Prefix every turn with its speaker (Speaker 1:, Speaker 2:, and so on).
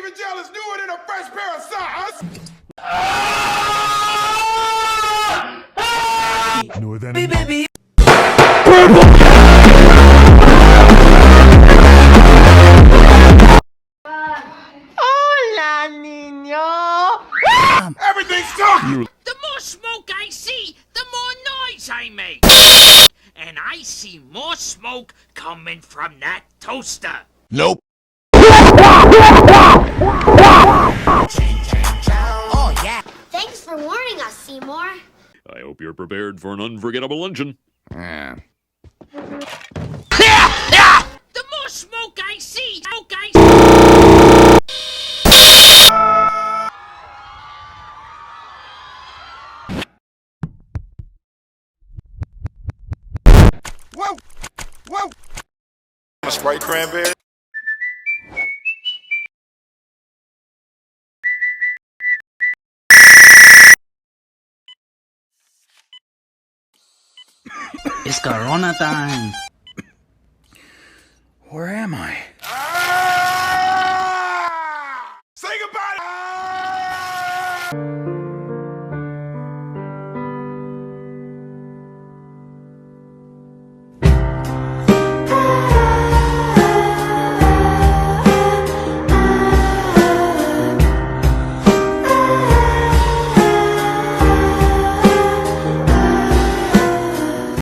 Speaker 1: in jail is newer than a fresh pair of socks.
Speaker 2: Newer than
Speaker 3: baby.
Speaker 4: Hola, niño.
Speaker 1: Everything's talking.
Speaker 5: The more smoke I see, the more noise I make. And I see more smoke coming from that toaster.
Speaker 2: Nope.
Speaker 3: Oh, yeah.
Speaker 6: Thanks for warning us, Seymour.
Speaker 7: I hope you're prepared for an unforgettable luncheon.
Speaker 5: The more smoke I see,
Speaker 1: Whoa, whoa. A Sprite cranberry.
Speaker 3: It's Corona time.
Speaker 4: Where am I?
Speaker 1: Ah! Say goodbye. Ah!